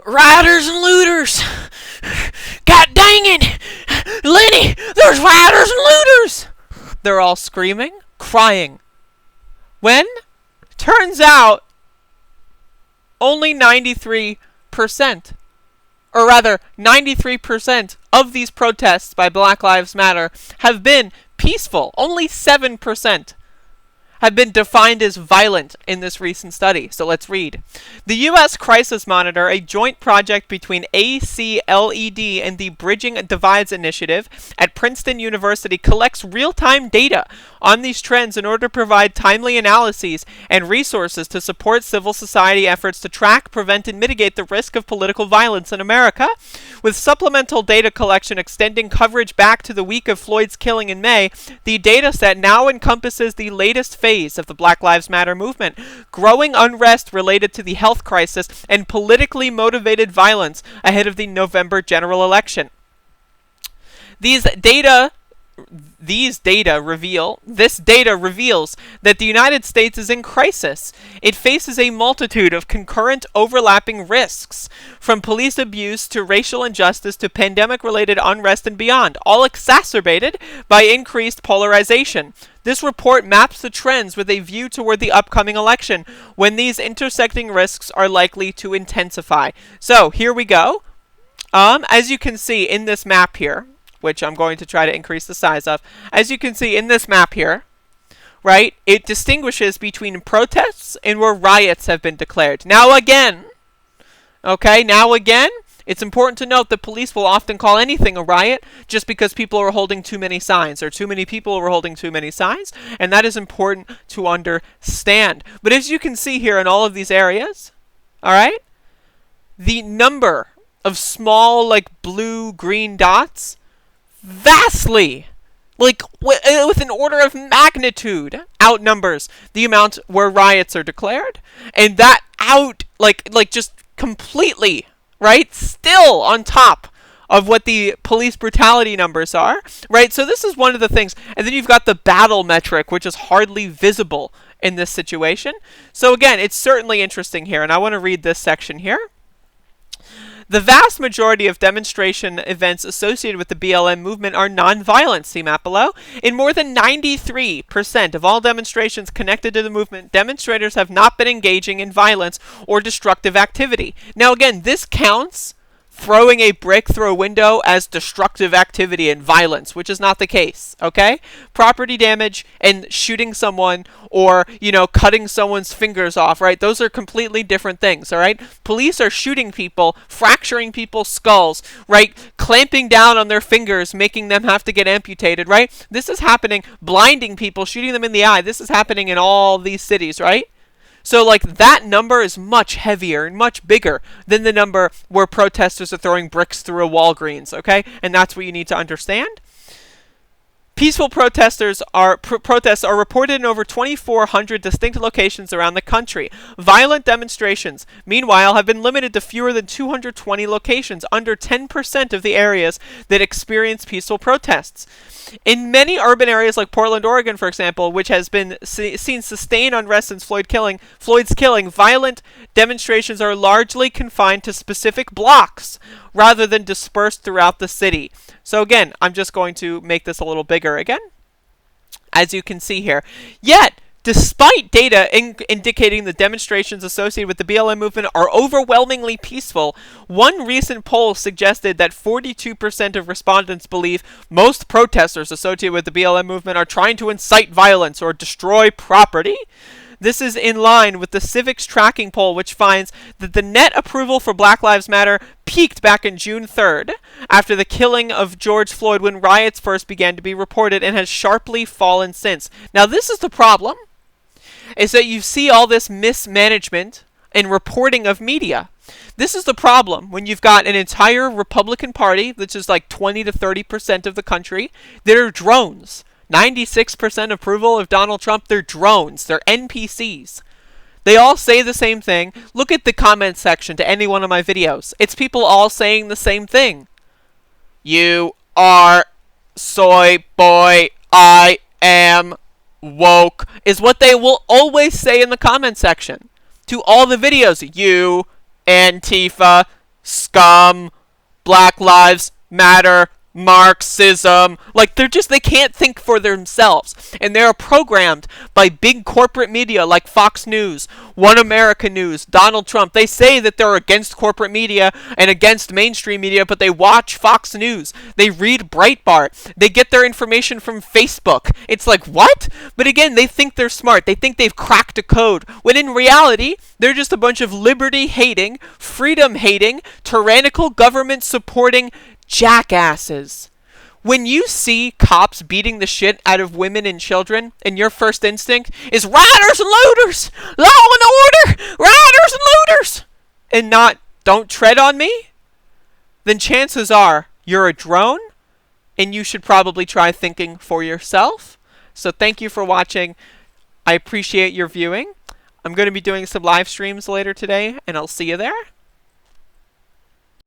Rioters and looters! God dang it! Lenny, there's rioters and looters! They're all screaming, crying. When? Turns out, only 93%, or rather, 93% of these protests by Black Lives Matter have been peaceful. Only 7% have been defined as violent in this recent study. So let's read. The U.S. Crisis Monitor, a joint project between ACLED and the Bridging Divides Initiative at Princeton University, collects real-time data on these trends in order to provide timely analyses and resources to support civil society efforts to track, prevent, and mitigate the risk of political violence in America. With supplemental data collection extending coverage back to the week of Floyd's killing in May, the data set now encompasses the latest phase of the Black Lives Matter movement, growing unrest related to the health crisis and politically motivated violence ahead of the November general election. This data reveals that the United States is in crisis. It faces a multitude of concurrent overlapping risks, from police abuse to racial injustice to pandemic-related unrest and beyond, all exacerbated by increased polarization. This report maps the trends with a view toward the upcoming election, when these intersecting risks are likely to intensify. So, here we go. As you can see in this map here, which I'm going to try to increase the size of. As you can see in this map here, right, it distinguishes between protests and where riots have been declared. Now again, it's important to note that police will often call anything a riot just because people are holding too many signs, or too many people are holding too many signs, and that is important to understand. But as you can see here in all of these areas, all right, the number of small, like, blue-green dots vastly, like with an order of magnitude, outnumbers the amount where riots are declared, and that just completely, right, still on top of what the police brutality numbers are, right? So this is one of the things. And then you've got the battle metric, which is hardly visible in this situation. So again, it's certainly interesting here, and I want to read this section here. The vast majority of demonstration events associated with the BLM movement are non-violent, see map below. In more than 93% of all demonstrations connected to the movement, demonstrators have not been engaging in violence or destructive activity. Now again, this counts throwing a brick through a window as destructive activity and violence, which is not the case, okay? Property damage and shooting someone or, cutting someone's fingers off, right? Those are completely different things, all right? Police are shooting people, fracturing people's skulls, right? Clamping down on their fingers, making them have to get amputated, right? This is happening, blinding people, shooting them in the eye. This is happening in all these cities, right? So, that number is much heavier and much bigger than the number where protesters are throwing bricks through a Walgreens, okay? And that's what you need to understand. Peaceful protests are reported in over 2,400 distinct locations around the country. Violent demonstrations, meanwhile, have been limited to fewer than 220 locations, under 10% of the areas that experience peaceful protests. In many urban areas like Portland, Oregon, for example, which has been seen sustained unrest since Floyd's killing, violent demonstrations are largely confined to specific blocks rather than dispersed throughout the city. So again, I'm just going to make this a little bigger again, as you can see here. Yet, despite data indicating the demonstrations associated with the BLM movement are overwhelmingly peaceful, one recent poll suggested that 42% of respondents believe most protesters associated with the BLM movement are trying to incite violence or destroy property. This is in line with the Civics Tracking Poll, which finds that the net approval for Black Lives Matter peaked back in June 3rd, after the killing of George Floyd, when riots first began to be reported, and has sharply fallen since. Now, this is the problem, is that you see all this mismanagement and reporting of media. This is the problem when you've got an entire Republican Party, which is like 20 to 30% of the country, that are drones. 96% approval of Donald Trump. They're drones. They're NPCs. They all say the same thing. Look at the comment section to any one of my videos. It's people all saying the same thing. You are soy boy. I am woke. Is what they will always say in the comment section to all the videos. You, Antifa, scum, Black Lives Matter, Marxism. Like, they can't think for themselves. And they're programmed by big corporate media like Fox News, One America News, Donald Trump. They say that they're against corporate media and against mainstream media, but they watch Fox News. They read Breitbart. They get their information from Facebook. It's like, what? But again, they think they're smart. They think they've cracked a code, when in reality, they're just a bunch of liberty-hating, freedom-hating, tyrannical government-supporting jackasses. When you see cops beating the shit out of women and children, and your first instinct is rioters and looters, law and order, rioters and looters, and not don't tread on me, then chances are you're a drone, and you should probably try thinking for yourself. So thank you for watching. I appreciate your viewing. I'm going to be doing some live streams later today, and I'll see you there.